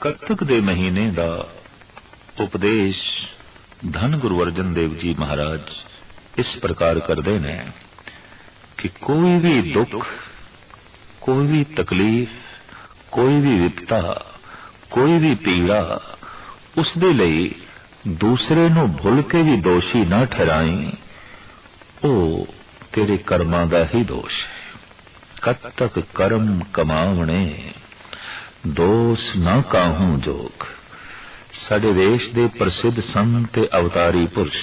कत्तक दे महीने का उपदेश धन गुरु अर्जन देव जी महाराज इस प्रकार करते हैं कि कोई भी दुख, कोई भी तकलीफ, कोई भी विपता, कोई भी पीड़ा उसदे लई दूसरे नूं भुल के भी दोषी ना ठहराई, ओ तेरे कर्मां दा ही दोष है। कद तक कर्म कमावणे दोष ना काहूं जोग। साडे देश दे प्रसिद्ध संत ते अवतारी पुरुष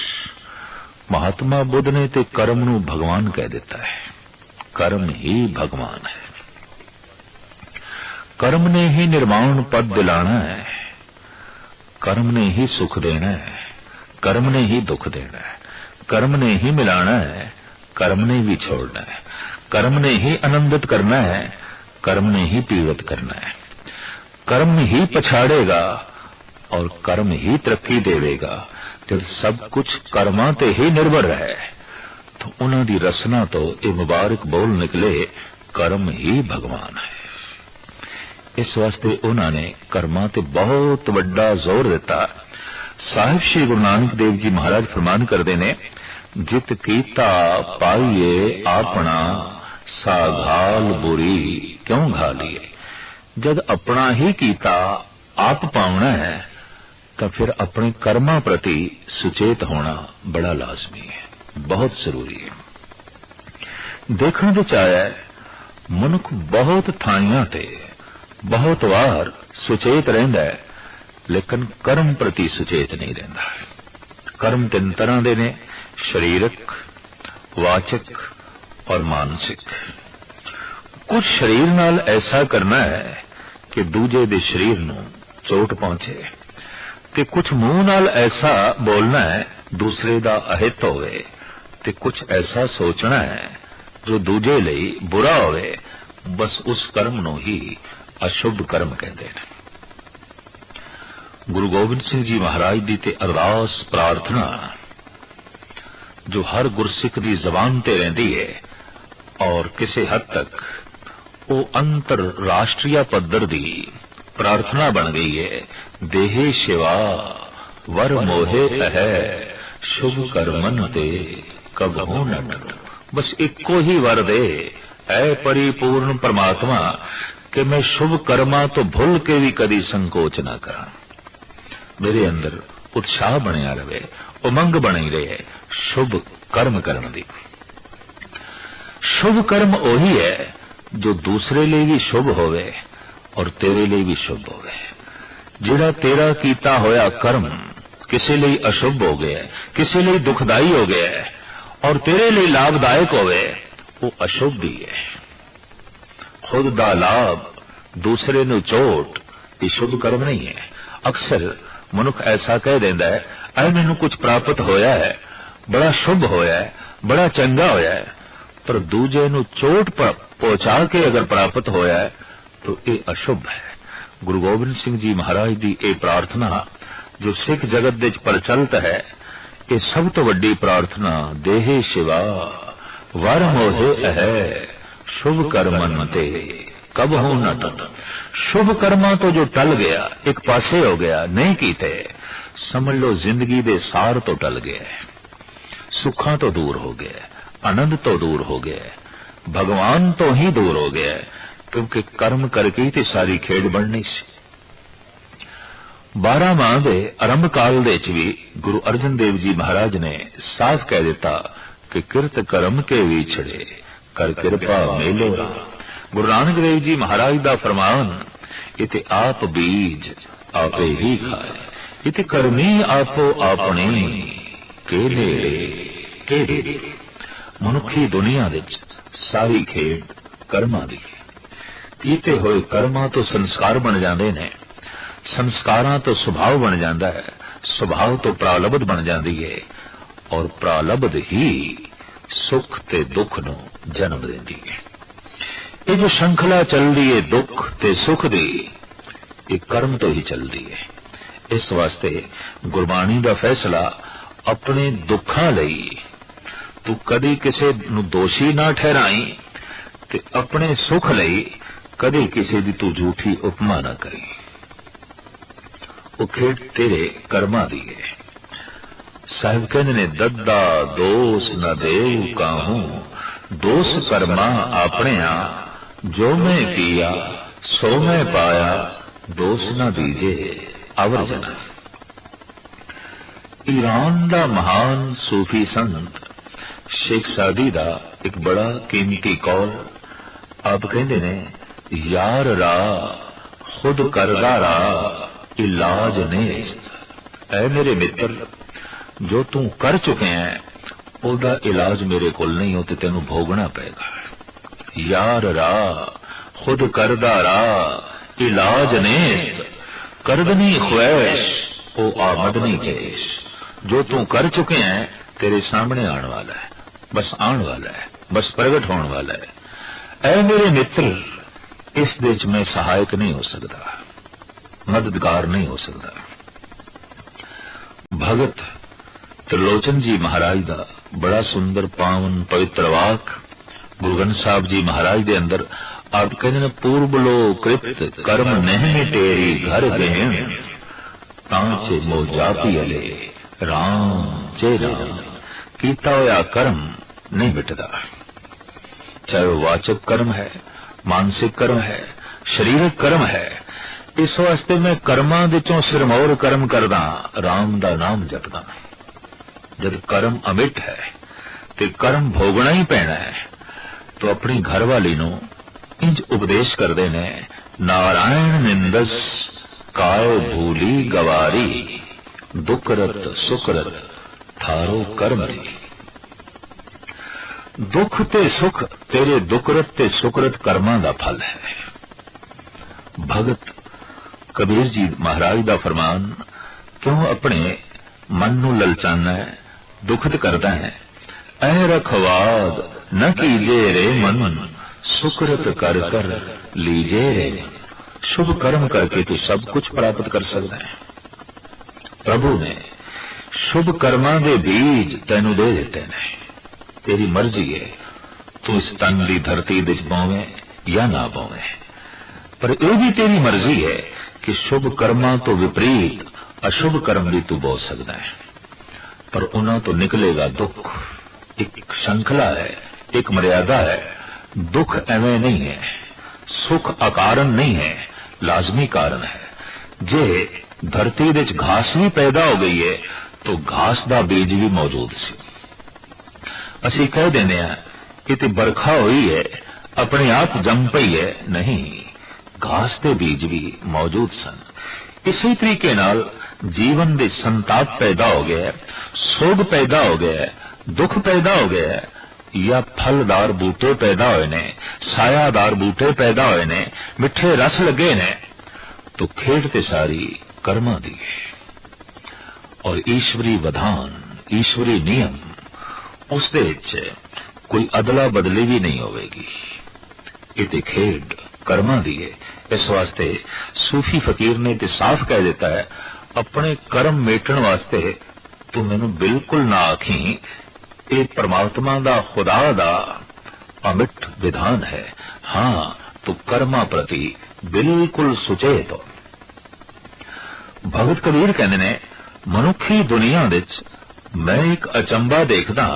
महात्मा बुद्ध ने ते कर्म नूं भगवान कह दिता है। कर्म ही भगवान है। कर्म ने ही निर्वाण पद दिलाना है, कर्म ने ही सुख देना है, कर्म ने ही दुख देना है, कर्म ने ही मिलाना है, कर्म ने भी छोड़ना है, कर्म ने ही आनंदित करना है, कर्म ने ही पीड़ित करना है। कर्म ही पछाड़ेगा और कर्म ही तरक्की देवेगा। जब सब कुछ कर्मां ते ही निर्भर है तो उन्हां दी रसना तो ये मुबारक बोल निकले, कर्म ही भगवान है। इस वास्ते उन्होंने कर्मां ते बहुत वड्डा जोर दिता। साहिब श्री गुरु नानक देव जी महाराज फरमान करते ने, जित कीता पाइए आपना सा घाल बुरी क्यों घालिए। जब अपना ही कीता आप पाउना है तो फिर अपने कर्मा प्रति सुचेत होना बड़ा लाजमी है, बहुत जरूरी है। देखने विच आया मनुख बहुत थाइयां ते बहुत वार सुचेत रहिंदा है, लेकिन कर्म प्रति सुचेत नहीं रहिंदा। कर्म तीन तरह दे ने, शरीरक, वाचक और मानसिक। कुछ शरीर नाल ऐसा करना है कि दूजे दे शरीर नूं चोट पहुंचे, ते कुछ मुंह नाल ऐसा बोलना है दूसरे दा अहित होवे, ते कुछ ऐसा सोचना है जो दूजे लई बुरा होवे। बस उस कर्म नूं ही अशुभ कर्म कहते हैं। गुरु गोबिंद सिंह जी महाराज दी ते अरदास प्रार्थना जो हर गुरसिख दी जबान ते रहिंदी है और किसी हद तक वो अंतरराष्ट्रीय पद्धर दी प्रार्थना बन गई है। देहे शिवा वर मोहे है शुभ कर्मन ते कबहू न डर। बस इको ही वर दे है परिपूर्ण परमात्मा कि मैं शुभ कर्मा तो भुल के भी कदी संकोच ना करा। मेरे अंदर उत्साह बनिया रहे, उमंग बनी रहे शुभ कर्म करने दी। शुभ कर्म वही है जो दूसरे लिए भी शुभ होवे और तेरे लिए भी शुभ होवे। जिहड़ा तेरा कीता होया कर्म किसी लिए अशुभ हो गया, किसी लिए दुखदाई हो गया और तेरे लिए लाभदायक होवे, वो अशुभ भी है। खुद दा लाभ दूसरे नूं चोट ये शुभ कर्म नहीं है। अक्सर मनुख ऐसा कह देंदा है, ऐ मैनू कुछ प्राप्त होया है, बड़ा शुभ होया है, बड़ा चंगा होया है, पर दूजे नूं चोट पहुंचा के अगर प्राप्त होया है तो ये अशुभ है। गुरु गोबिंद सिंह जी महाराज की यह प्रार्थना जो सिख जगत दे प्रचलित है, ये सब तो वड्डी प्रार्थना देहे शिवा वर मोहे है शुभ कर्मन ते कब हो न टल। शुभ कर्मा तो जो टल गया, एक पासे हो गया, नहीं कीते, समझ लो जिंदगी दे सार तो टल गया, सुखा तो दूर हो गया, आनंद तो दूर हो गया, भगवान तो ही दूर हो गया, क्योंकि कर्म करके ही सारी खेड बननी सी। 12 माह दे आरंभ काल दे भी गुरु अर्जन देव जी महाराज ने साफ कह दिता कि किरत कर्म के विछड़े कर कृपा मेलो राम। गुरु नानक देव जी महाराज दा फरमान, इते आप बीज आपे ही खाए, इते कर्मी आपो अपने के नेड़े के दे। मनुखी दुनिया विच सारी खेड कर्मां दी। कीते होए कर्मां तो संस्कार बन जाते हैं, संस्कारां तो सुभाव बन जाता है, सुभाव तो प्रालब्ध बन जाती है और प्रालब्ध ही सुख ते दुख नूं जन्म देती है। ये जो श्रृंखला चलती है दुख ते सुख दी, ये कर्म तो ही चलती है। इस वास्ते गुरबाणी का फैसला अपने दुखां लई तू कदी किसी नूं दोषी ना ठहराई ते अपने सुख लई कदी किसी दी तू झूठी उपमा ना करी। वो खेड तेरे कर्मां दी है। साहिब कहते ने दद्दा दोष न देव काहूं, दोष कर्मा अपने जो मैं किया सो मैं पाया, दोष न दीजे अवर जना। ईरान का महान सूफी संत शेख सादी का एक बड़ा कीमती कौल आप कहते ने, यार रा खुद करदा रा इलाज नेस्त। ऐ मेरे मित्र, जो तू कर चुके हैं ओदा इलाज मेरे कोल नहीं हो, ते तेनू भोगना पेगा। यार रा खुद करदा रा इलाज नेस्त, करदनी ख्वैश ओ आमदनी केश। जो तू कर चुके हैं तेरे सामने आने वाला है, बस आने वाला है, बस प्रगट होने वाला है। ऐ मेरे मित्र, इस देश में सहायक नहीं हो सकता, मददगार नहीं हो सकता। भगत त्रिलोचन जी महाराज का बड़ा सुंदर पावन पवित्र वाक गुरु ग्रंथ साहब जी महाराज के अंदर आप कहते हैं, पूर्व लो कृत कर्म नहीं तेरी घर गहन, तांचे मो जापी अले राम चे राम। कीता होया कर्म नहीं मिटदा, चाहे वो वाचक कर्म है, मानसिक कर्म है, शरीरक कर्म है। इस वास्ते मैं कर्मां दे चों सिरमौर कर्म करदा, राम दा नाम जपदा। जब कर्म अमिट है ते कर्म भोगना ही पैना है, तो अपनी घरवाली नूं इंज उपदेश करदे ने, नारायण निंदस काय भूली गवारी, दुखरत सुखरत थारो कर्म री। दुख ते सुख तेरे दुखरत ते सुखरत कर्मां दा फल है। भगत कबीर जी महाराज दा फरमान, क्यों अपने मन नूं ललचाना है, दुखद करदा है। ऐ रखवाद न कीजे रे मन, सुखरत कर कर लीजे रे। शुभ कर्म करके तू सब कुछ प्राप्त कर सकता है। प्रभु ने शुभ कर्मां दे बीज तैनू दे दिते ने, तेरी मर्जी है तू इस तन दी धरती विच बोवे या ना बोवे। पर यह भी तेरी मर्जी है कि शुभ कर्मां तो विपरीत अशुभ कर्म भी तू बो सकता है, पर उन्हां तो निकलेगा दुख। एक श्रृंखला है, एक मर्यादा है। दुख एवं नहीं है, सुख अकारण नहीं है, लाजमी कारण है। जे धरती विच घास भी पैदा हो गई है तो घास दा बीज भी मौजूद सी। असी कह देने कि ते बरखा हुई है, अपने आप जम पई है, नहीं, घास के बीज भी मौजूद सन। इसी तरीके नाल जीवन दे संताप पैदा हो गया, सोग पैदा हो गया, दुख पैदा हो गया, या फलदार बूटे पैदा हुए ने, सायादार बूटे पैदा हुए ने, मिठे रस लगे ने, तो खेड ते सारी कर्मा दी है। और ईश्वरी विधान, ईश्वरी नियम, उस दे विच कोई अदला बदली भी नहीं होगी। ये खेड कर्मा दी है। इस वास्ते सूफी फकीर ने ते साफ कह देता है, अपने कर्म मेटण वास्ते तू मैनू बिल्कुल ना आखी, ये परमात्मा दा खुदा दा अमिट विधान है। हाँ, तू कर्मा प्रति बिल्कुल सुचेत हो। भगत कबीर कहते ने, मनुखी दुनिया विच मैं एक अचंबा देखदा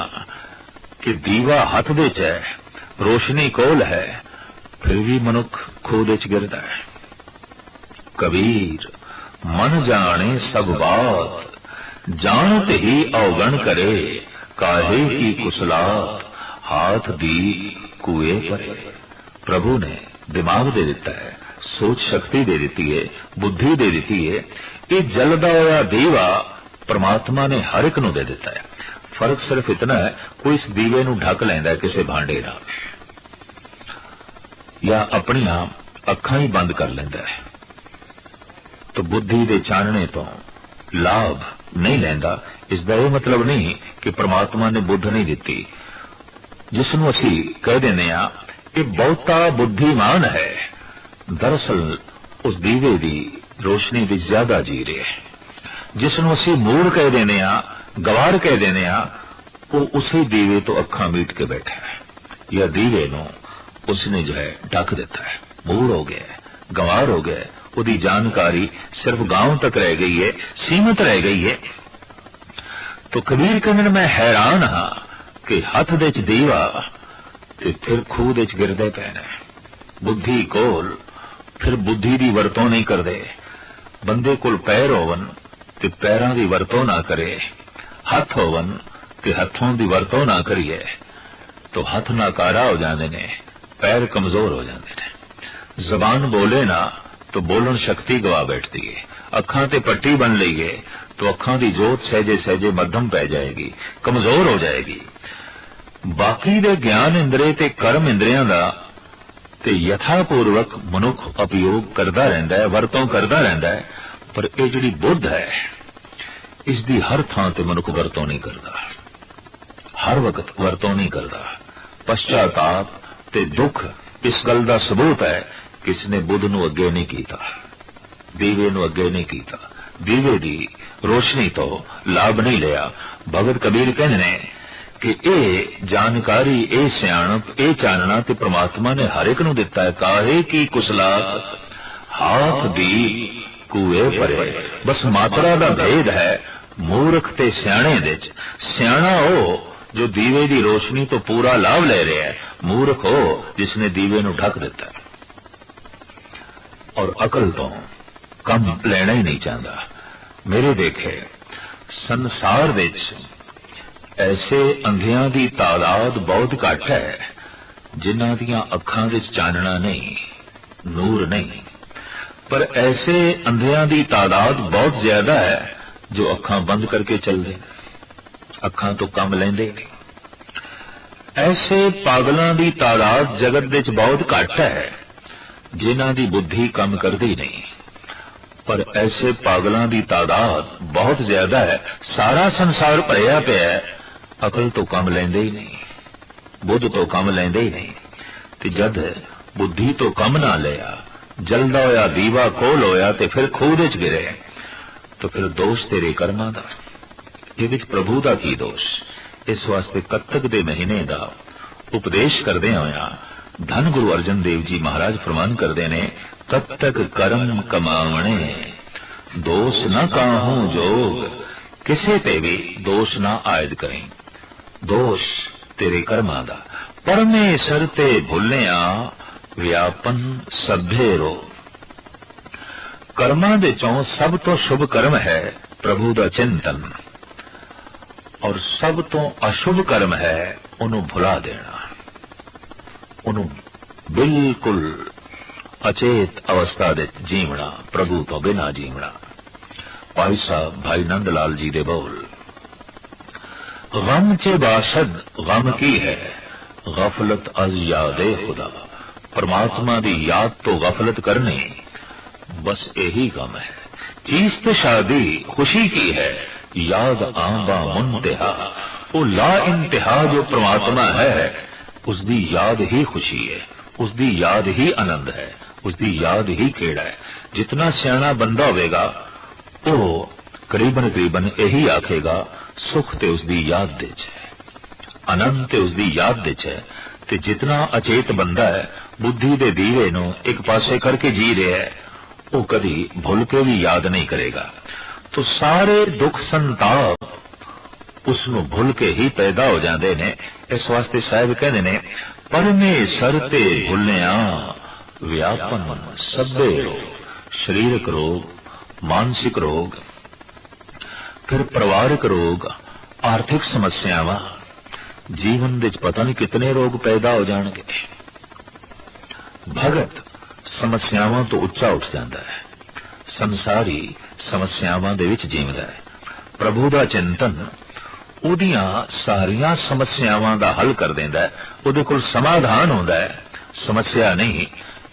कि दीवा हथ दे च है, रोशनी कोल है, फिर भी मनुख खूह विच गिरदा है। कबीर मन जाने सब बात, जानत ही अवगण करे, काहे की कुसलात हाथ दी कुएं पर। प्रभु ने दिमाग दे दिता है, सोच शक्ति दे दी है, बुद्धि दे दी है। ये जलदा होया दीवा परमात्मा ने हर एक नूं दे दिता है। फर्क सिर्फ इतना है, कोई इस दीवे नूं ढक लैंदा है किसी भांडे नाल, या अपनी अखां ही बंद कर लैंदा है, तो बुद्धि दे चानने तो लाभ नहीं लैंदा। इसका यह मतलब नहीं कि परमात्मा ने बुद्ध नहीं दिती। जिसनों असी कह देने ये बहुता बुद्धिमान है, दरअसल उस दीवे की रोशनी भी ज्यादा जी रहे है। जिसनों असी मूड कह देने गवार कह देने वो उसी दीवे तो अखा मीट के बैठा है, या दीवे नो उसने जो है ढक देता है। मूड हो गया, गवार हो गया, उसकी जानकारी सिर्फ गांव तक रह गई है, सीमित रह गई है। तो कबीर कहने मैं हैरान हाँ कि हथ दे च दीवा ते फिर खूह दे च गिरदे पैने, बुद्धि कोल फिर बुद्धि दी वरतों नहीं करदे, बंदे कोल पैर होवन ते पैरां दी वरतों ना करे, हथ होवन ते हथों दी वरतों ना करिए तो हथ नाकारा हो जाते ने, पैर कमजोर हो जाते ने। जबान बोले ना तो बोलन शक्ति गवा बैठती है, अखां ते पट्टी बन लईए तो अखां दी जोत सहजे सहजे मध्यम पै जाएगी, कमजोर हो जाएगी। बाकी दे ज्ञान इंद्रे ते कर्म इंद्रियां दा ते यथापूर्वक मनुख उपयोग करता रहिंदा है, वरतों करता रहिंदा है, पर यह जिहड़ी बुद्ध है इसदी हर थां ते मनुख वरतों नहीं करता, हर वक्त वरतों नहीं करता। पश्चाताप ते दुख इस गल दा सबूत है कि इसने बुद्ध नूं अगे नहीं कीता, दीवे नूं अगे नहीं कीता, दीवे दी रोशनी तो लाभ नहीं लिया। भगत कबीर कहने ने कि ए जानकारी, ए सियाणप, ए चानना ते परमात्मा ने हर एक नूं दिता है। काहे की कुसलात हाथ दी कुए परे, बस मात्रा दा भेद है मूर्ख ते सियाणे दे च। सियाणा हो जो दीवे की रोशनी तो पूरा लाभ ले रहा है, मूर्ख हो जिसने दीवे नूं ढक दिता है और अकल तो कम लेना ही नहीं चाहता। मेरे देखे संसार विच ऐसे अंधियां की तादाद बहुत घट है जिन्हां दियां अखां विच चानना नहीं, नूर नहीं, पर ऐसे अंधियां की तादाद बहुत ज्यादा है जो अखां बंद करके चलते, अखां तो कम लेंदे नहीं। ऐसे पागलों की तादाद जगत विच बहुत घट है जिन्हां दी बुद्धि कम करती नहीं, पर ऐसे पागलों की तादाद बहुत ज्यादा है। सारा संसार भरिया पिया है, अकल तो कम लेंदे ही नहीं, बुद्ध तो कम लेंदे ही नहीं। ते जद बुद्धि तो कम ना लिया, जलदा होया दीवा कोल होया ते फिर खूह विच गिरे, तो फिर दोष तेरे कर्मां दा, ये विच प्रभु दा की दोष। इस वास्ते कत्तक दे महीने दा उपदेश करदे होया धन गुरु अर्जन देव जी महाराज फरमान करदे ने, कत्तक कर्म कमावणे दोष न काहूं जोग, किसे ते भी दोष ना आयद करें, दोष तेरे कर्मां दा। परमेसर ते भुलिया व्यापन सभे रो, कर्मां दे चों सब तो शुभ कर्म है प्रभु दा चिंतन, और सब तो अशुभ कर्म है उन्होंने भुला देना, उन्होंने बिल्कुल अचेत अवस्था दे जीवना, प्रभु तो बिना जीवना। भाई साहब भाई नंद लाल जी दे बोल, गम चे बाशद गम की है गफलत अज यादे खुदा, परमात्मा दी याद तो गफलत करनी, बस यही गम है। चीज तो शादी खुशी की है, याद आबा मुंतहा, वो ला इंतहा जो परमात्मा है उसकी याद ही खुशी है, उसकी याद ही आनंद है, उसकी याद ही खेड़ा है। जितना सियाना बंदा होगा वो करीबन करीबन यही आखेगा सुख ते उसकी याद दे है, आनंद ते उसकी याद दे है। ते जितना अचेत बंदा है बुद्धि दे दीवे नूं एक पासे करके जी रहा है, वो कभी भूल के भी याद नहीं करेगा। तो सारे दुख संताप उसनू भूल के ही पैदा हो जाते ने। इस वास्ते साहिब कहते ने, परमेसर ते भुलिया व्यापन सभे रोग, शरीरक रोग, मानसिक रोग, फिर परिवारिक रोग, आर्थिक समस्यावां, जीवन विच पता नहीं कितने रोग पैदा हो जाएंगे। भगत समस्यावां तो उच्चा उठ जाता है, संसारी समस्यावां दे विच जीवदा है। प्रभु दा चिंतन उहदियां सारियां समस्यावां दा हल कर देंदा है, उहदे कोल समाधान होंदा है, समस्या नहीं।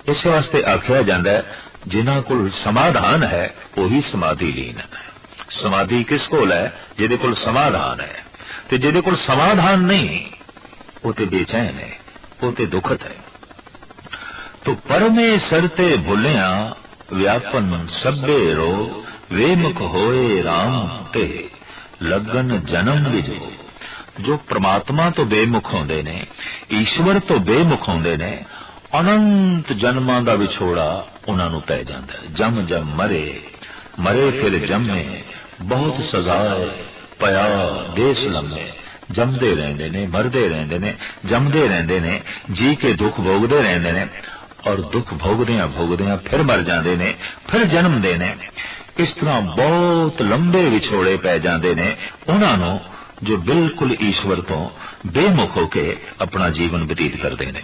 इस वास्ते आख्या जांदा है जिन्हां कोल समाधान है वही समाधि लीन है। समाधि किस कोल है? जिहदे कोल समाधान है। ते जिहदे कोल समाधान नहीं वो ते बेचैन है, वो ते दुखत है। तो परमेसर ते भुलिया व्यापन सभे रो, वेमुख होए राम ते लगन जन्म विजो। जो परमात्मा तो बेमुख होंदे ने, ईश्वर तो बेमुख होंदे ने, अनंत जन्मां दा विछोड़ा उन्हां नूं पै जांदा है। जम जम मरे, मरे फिर जमे, बहुत सजाए पया देश लम्मे। जमदे रहंदे ने, मरदे रहंदे ने, जमदे रहंदे ने, जी के दुख भोगदे रहंदे ने और दुख भोगदियां भोगदियां फिर मर जांदे ने, फिर जन्मदे ने। इस तरह बहुत लंबे विछोड़े पै जांदे ने उन्हां नूं जो बिल्कुल ईश्वर तो बेमुख होके अपना जीवन बतीत करते हैं।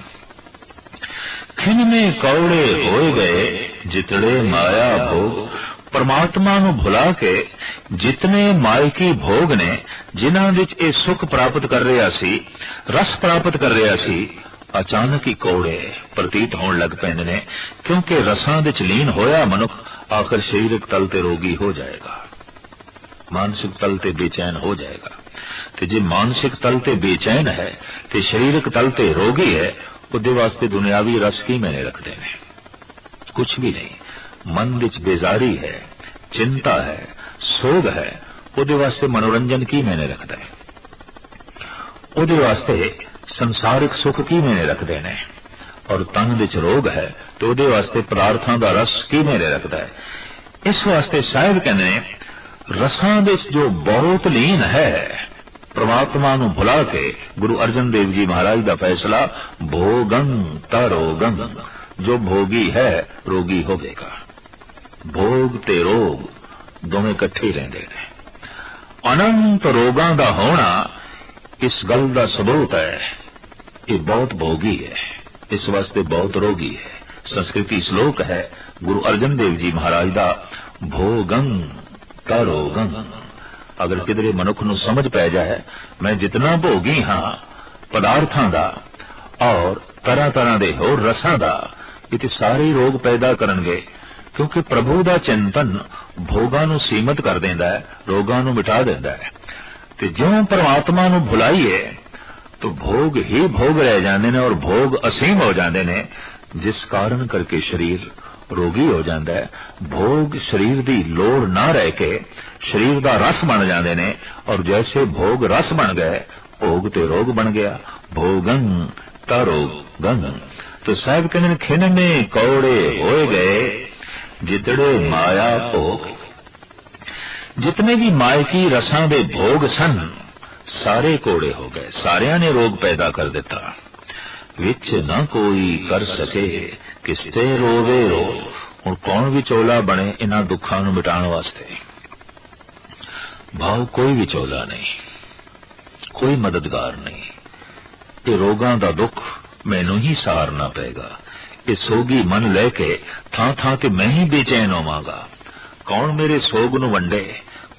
खिनने कौड़े होए गए जितड़े माया भोग। परमात्मा नूं भुला के जितने मायकी भोग ने जिन्हां विच इह सुख प्राप्त कर रहा सी, रस प्राप्त कर रहा सी, अचानक ही कौड़े प्रतीत होण लग पैंदे ने, क्योंकि रसां विच लीन होया मनुख आखिर शरीरक तल ते रोगी हो जाएगा, मानसिक तल ते बेचैन हो जाएगा। ते जे मानसिक तल ते बेचैन है ते शरीरक तल ते रोगी है, उहदे वास्ते दुनियावी रस की मैंने रखते हैं? कुछ भी नहीं। मन विच बेजारी है, चिंता है, सोग है, उहदे वास्ते मनोरंजन की मैंने रखता है? उहदे वास्ते संसारिक सुख की मैंने रखते हैं? और तन विच रोग है तो उहदे वास्ते पदार्थां दा रस की मैंने रखता है? इस वास्ते साहिब कहंदे ने रसां विच जो बहुत लीन है, परमात्मा नूं भुला के गुरु अर्जन देव जी महाराज दा फैसला भोगं तरोगं, जो भोगी है रोगी होवेगा। भोग ते रोग दोवें इकट्ठे रहंदे ने। अनंत रोगां दा होना इस गल दा सबूत है, ये बहुत भोगी है, इस वास्ते बहुत रोगी है। संस्कृति श्लोक है गुरु अर्जन देव जी महाराज दा, भोगं तरोगं। अगर किधरे मनुख नूं समझ पै जाए मैं जितना भोगी हाँ पदार्थां दा और तरह तरह दे होर रसां दा, ये सारे रोग पैदा करनगे, क्योंकि प्रभु दा चिंतन भोगां नूं सीमित कर देंदा है, रोगां नूं मिटा देंदा है। ते ज्यों परमात्मा नूं भुलाइए तो भोग ही भोग रह जाते हैं और भोग असीम हो जाते हैं, जिस कारण करके शरीर रोगी हो जाता है। भोग शरीर की लोड़ ना रह के शरीर का रस बन जाते हैं, और जैसे भोग रस बन गए भोग ते रोग बन गया। भोगं तरोगं। तो साहब कहते हैं खिनने कौड़े होए गए जितड़े माया भोग। जितने भी मायकी रसां दे भोग सन सारे कोड़े हो गए, सारियां ने रोग पैदा कर दिता। विच न कोई कर सके किसते रोवे रो। हुण कौन विचोला बने इन्हां दुखां नूं मिटाण वास्ते? भाव कोई विचोला नहीं, कोई मददगार नहीं। ये रोगां दा दुख मैनू ही सहारना पेगा। ये सोगी मन लैके थां थां ते मैं ही बेचैन होवांगा। कौन मेरे सोग नूं वंडे,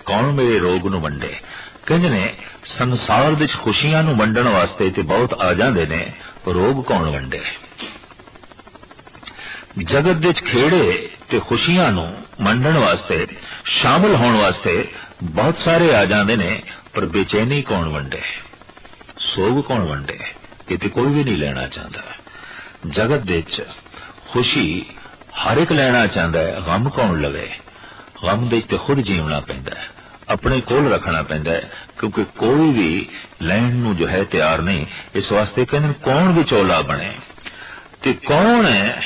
कौन मेरे रोग नूं वंडे? कहंदे ने संसार विच खुशियां नूं वंडण वास्ते ते बहुत आ जांदे ने, रोग कौन वंडे? जगत विच खेड़े ते खुशियां नूं वंडण वास्ते, शामिल होण वास्ते बहुत सारे आ जांदे ने, पर बेचैनी कौन वंडे? सोग कौन वंडे? ये ते कोई भी नहीं लेना चाहता। जगत विच खुशी हर एक लेना चाहता है, गम कौन लवे? गम दे ते खुद जीवना पैंदा है, अपने कोल रखना पैंदा है, क्योंकि कोई भी लैण नूं जो है तैयार नहीं। इस वास्ते कहंदे कौन विचोला बने ते कौन है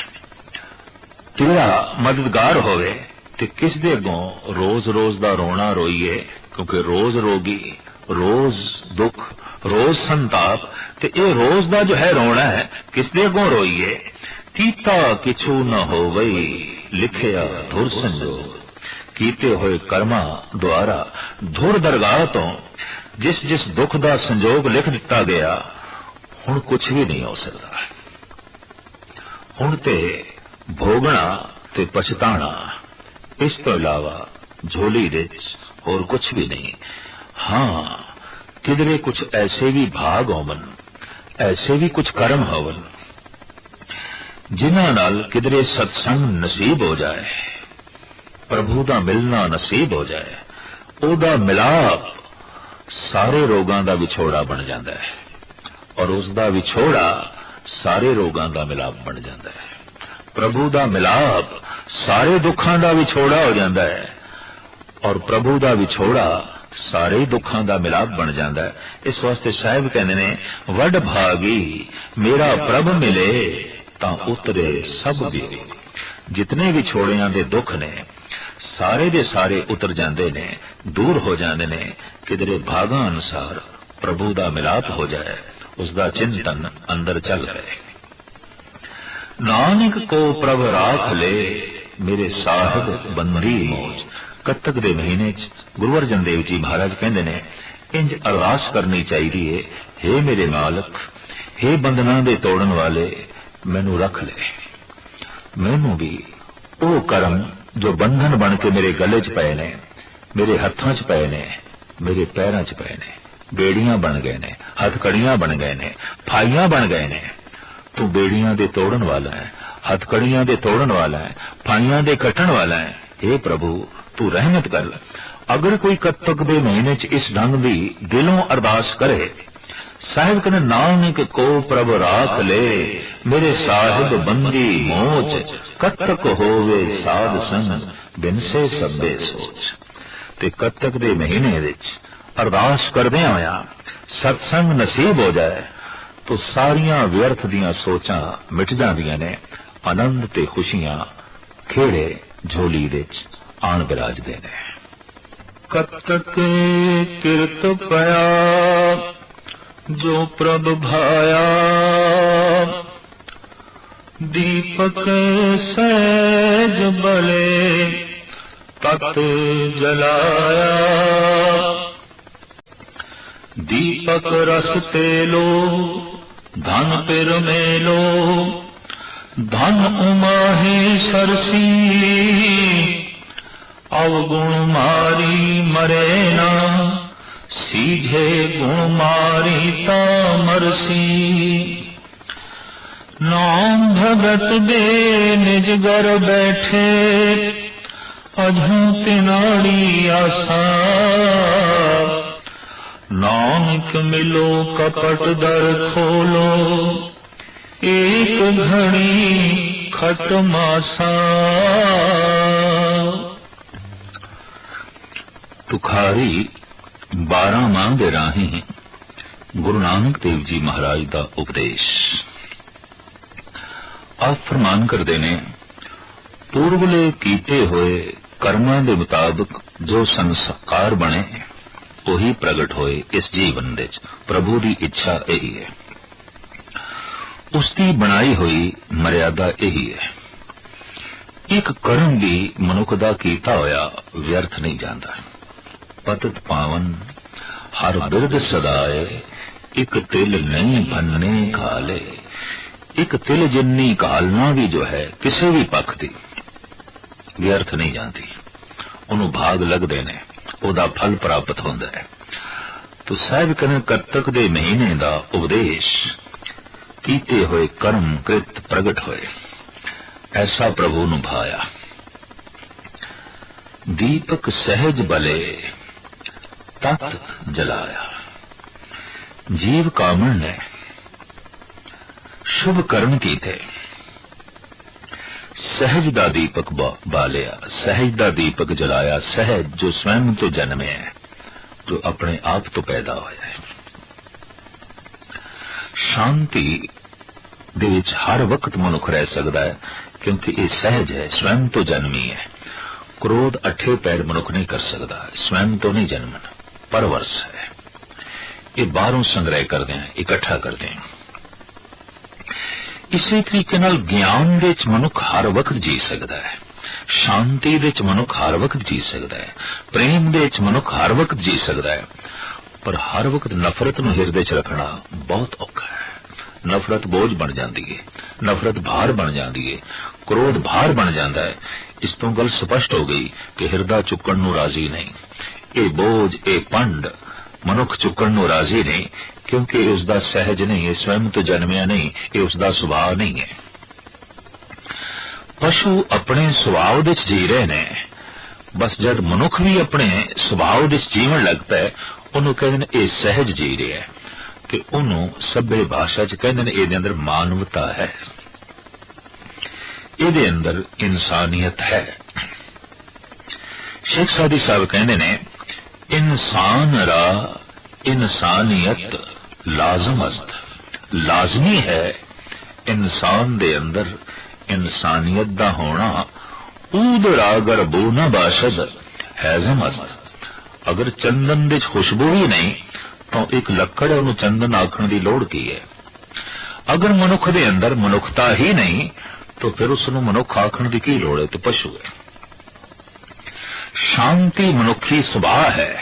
तेरा मददगार होवे, ते किस दे अगों रोज रोज दा रोना रोईए? क्योंकि रोज रोगी, रोज दुख, रोज संताप, ते ये रोज दा जो है रोना है किस दे अगों रोईए? कीता किछू न होवई लिखिया धुर संजोग। कीते होए कर्मा द्वारा धुर दरगाह तो जिस जिस दुख दा संजोग लिख दिता गया, हुण कुछ भी नहीं हो सकता। हुण ते भोगना ते पछताना, इस तो इलावा झोली विच होर कुछ भी नहीं। हाँ, किधरे कुछ ऐसे भी भाग होवन, ऐसे भी कुछ कर्म होवन जिन्हां नाल किधरे सत्संग नसीब हो जाए, प्रभु दा मिलना नसीब हो जाए, ओदा मिलाप सारे रोगां दा विछोड़ा बन जाता है, और उसदा विछोड़ा सारे रोगां दा मिलाप बन जाता है। प्रभु दा मिलाप सारे दुखां दा विछोड़ा हो जाता है, और प्रभु दा विछोड़ा सारे दुखां दा मिलाप बन जाता है। इस वास्ते साहिब कहते ने वड भागी मेरा प्रभ मिले तां उतरे सब भी। जितने विछोड़ियां दे दुख ने सारे दे सारे उतर जाते ने, दूर हो जाते ने। किधरे भागा अनुसार प्रभु दा मिलाप हो जाए, उसका चिंतन अंदर चल रहे। नानक को प्रभ राख ले, मेरे साहिब बंदी मौज। कत्तक दे महीने च गुरु अर्जन देव जी महाराज कहते ने इंज अरदास करनी चाहिए, हे मेरे मालक, हे बंधना दे तोड़न वाले, मैनू रख ले। मैनू भी वो कर्म जो बंधन बन के मेरे गले च पए ने, मेरे हत्थां च पए ने, मेरे पैरां च पए ने, बेड़ियां बन गए ने, हथकड़ियां बन गए ने, फाइयां बन गए ने। तू बेड़ियां दे तोड़न वाला है, हथकड़ियां दे तोड़न वाला है, फाइयां दे कटण वाला है। हे प्रभु तू रहमत कर। अगर कोई कत्तक दे महीने च इस ढंग दी दिलों अरदास करे, साहिब कहने नानक को प्रभ राख ले, मेरे साहिब बंदी मोच। कत्तक होवे साध संग, बिन से सब्बे सोच। ते कत्तक दे महीने विच अरदास करदे होया सत्संग नसीब हो जाए तो सारियां व्यर्थ दियां सोचां मिट जांदियां ने। आनंद ते खुशियां खेड़े झोली विच आण बिराजदे ने। कत्तक किरत पया जो प्रभ भाया, दीपक सहज बले तत जलाया। दीपक रस तेलो धन पिर मेलो, धन उमाहे सरसी। अवगुण मारी मरे ना, सीझे गुण मारी ता मरसी। नाम भगत दे निज घर बैठे, अझू तिनाड़ी आसा। नानक मिलो कपट दर खोलो, एक घड़ी खट मासा। तुखारी 12 माह दे राही गुरु नानक देव जी महाराज का उपदेश। आप फरमान करते ने, पूर्वले कीते हुए कर्मां दे मुताबिक जो संस्कार बने वही प्रगट होए इस जीवन विच। प्रभु की इच्छा यही है, उसकी बनाई हुई मर्यादा यही है। एक कर्म भी मनुख दा कीता होया व्यर्थ नहीं जाता। पतित पावन हर बिरद सदाए, एक तिल नहीं भन्ने घाले। एक तिल जिन्नी घालना भी जो है किसी भी पक्ष की व्यर्थ नहीं जाती, उन्होंने भाग लगते ने, उदा फल प्राप्त होता है। तो साहिब कहने कत्तक दे महीने का उपदेश कीते हुए कर्म कृत प्रगट होए, ऐसा प्रभु नु भाया। दीपक सहज बले तत जलाया। जीव कामण ने शुभ कर्म कीते, सहज दा दीपक बालिया, सहज दा दीपक जलाया। सहज जो स्वयं तो जन्मे है, जो अपने आप तो पैदा होया है। शांति दे विच हर वक्त मनुख रह सकता है, क्योंकि ये सहज है, स्वयं तो जन्मी है। क्रोध अठे पैर मनुख नहीं कर सकता, स्वयं तो नहीं जन्मना, परवरस है। ये बाहरों संग्रह करते हैं, इकट्ठा करते हैं। इसी तरीके नाल ज्ञान दे च मनुख हर वक्त जी सकता है, शांति दे च मनुख हर वक्त जी सकता है, प्रेम दे च मनुख हर वक्त जी सकता है। पर हर वक्त नफरत नूं हिरदे च रखना बहुत औखा है। नफरत बोझ बन जाती है, नफरत भार बन जाती है, क्रोध भार बन जाता है। इस तो गल स्पष्ट हो गई कि हिरदा चुकण नूं राजी नहीं। ये बोझ, ये पंड मनुख चुकण नूं राजी नहीं, क्योंकि उसका सहज नहीं है, स्वयं तो जन्मिया नहीं, ये उसका सुभाव नहीं है। पशु अपने सुभाव दे जी रहे ने, बस जब मनुख भी अपने सुभाव दे जीवन लगता है, उन्होंने कहते हैं ये सहज जी रहा है, कि उन्होंने सभ्य भाषा च कहते हैं ये अंदर मानवता है, ये अंदर इंसानियत है। शेख सादी साहब कहते ने, इंसान रा इंसानियत लाजमस्त। लाजमी है इंसान दे अंदर इंसानियत दा होना ऊदड़ा अगर बो न बाशद हैजमत। अगर चंदन दे खुशबू ही नहीं तो एक लकड़ उन्हें चंदन आखण की लोड़ की है। अगर मनुख दे अंदर मनुखता ही नहीं तो फिर उसनों मनुख आखण की की लोड़ है, तो पशु है। शांति मनुखी सुभाव है,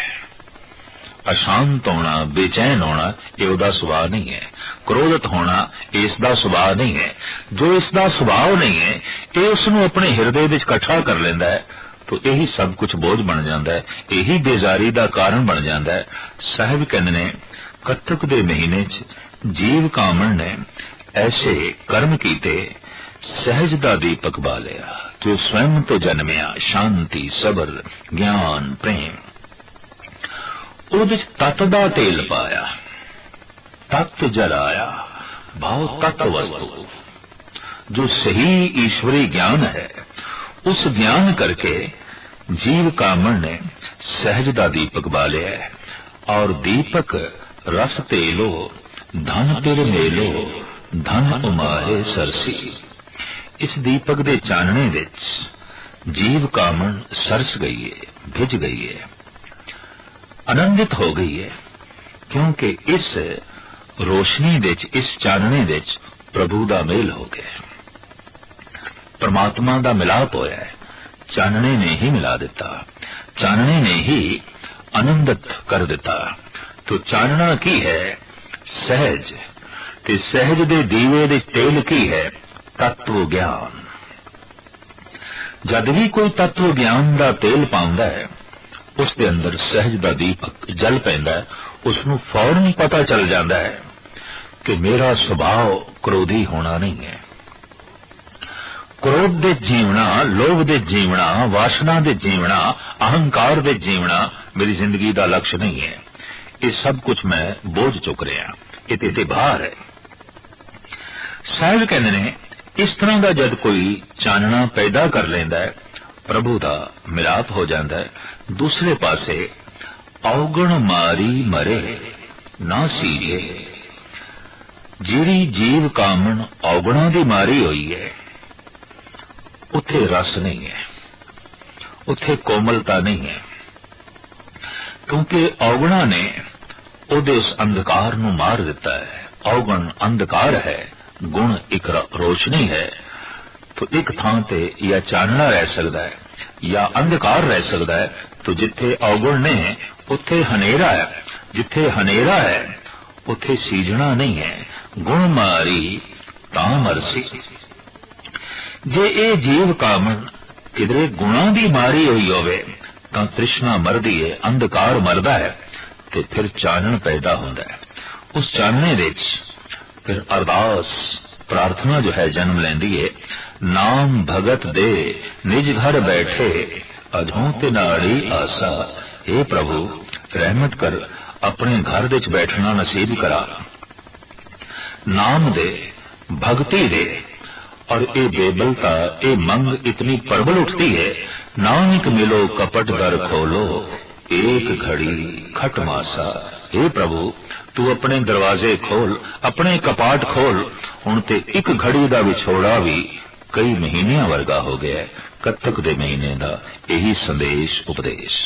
अशांत होना बेचैन होना ये उसका सुभाव नहीं है। क्रोधित होना इसका सुभाव नहीं है। जो इसका सुभाव नहीं है ये उसनों अपने हिरदे विच इकट्ठा कर लेंदा है तो यही सब कुछ बोझ बन जाता है, यही बेजारी का कारण बन जाता है। साहिब कहते ने कत्तक दे महीने च जीव कामण ने ऐसे कर्म कीते सहज दा दीपक बालिया जो स्वयं तो जन्मिया शांति सबर ज्ञान प्रेम उद तत्त दा तेल पाया तत्त जलाया भाव तत्त वस्तु जो सही ईश्वरी ज्ञान है उस ज्ञान करके जीव कामण ने सहज दा दीपक बालिया है। और दीपक रस तेलो धन तिर मेलो धन उमाहे सरसी। इस दीपक दे चानने विच जीव कामण सरस गई है, भिज गई है, आनंदित हो गई है, क्योंकि इस रोशनी विच इस चानने विच प्रभु दा मेल हो गया, परमात्मा दा मिलाप होया है। चानने ने ही मिला दिता, चानने ने ही आनंदित कर दिता। तो चानना की है सहज, ते सहज दे दीवे दे तेल की है तत्व ज्ञान। जद भी कोई तत्व ज्ञान दा तेल पाउंदा है उस दे अंदर सहज दा दीपक जल पैंदा है, उसनू फौरन पता चल जाता है कि मेरा स्वभाव क्रोधी होना नहीं है। क्रोध दे जीवना, लोभ दे जीवना, वासना दे जीवना, अहंकार दे जीवना मेरी जिंदगी का लक्ष्य नहीं है। ये सब कुछ मैं बोझ चुक रहा, ये भार है। साहिब कहते ने इस तरह का जब कोई चानना पैदा कर लेंदा है प्रभु का मिलाप हो जाता है। दूसरे पासे औगण मारी मरे ना सीजे। जिहड़ी जीव कामण औगणा दी मारी हुई है उत्थे रस नहीं है, उत्थे कोमलता नहीं है, क्योंकि औगणा ने उहदे उस अंधकार नू मार दिता है। औगण अंधकार है, गुण एक रोशनी है। तो एक थां ते या चानना रह सकता है या अंधकार रह सकता है। तो जिथे औगुण ने उत्थे हनेरा है, जिथे हनेरा है उत्थे सीजना नहीं है। गुण मारी तां मरसी। जे ये जीव कामण किधरे गुणा की मारी हुई होवे तां तृष्णा मरदी है, अंधकार मरदा है, तो फिर चानन पैदा होंदा है। उस चानने विच फिर अरदास प्रार्थना जो है जन्म लेंदी है। नाम भगत दे निज घर बैठे अधों ते नाड़ी आसा। हे प्रभु रहमत कर, अपने घर विच बैठना नसीब करा। नाम दे, भक्ति दे। और ये बेबलता ये मंग इतनी प्रबल उठती है। नानक मिलो कपट दर खोलो एक घड़ी खट मासा। हे प्रभु तू अपने दरवाजे खोल, अपने कपाट खोल। हुण ते एक घड़ी दा विछोड़ा भी कई महीनियां वर्गा हो गया। कत्तक दे महीने दा यही संदेश उपदेश।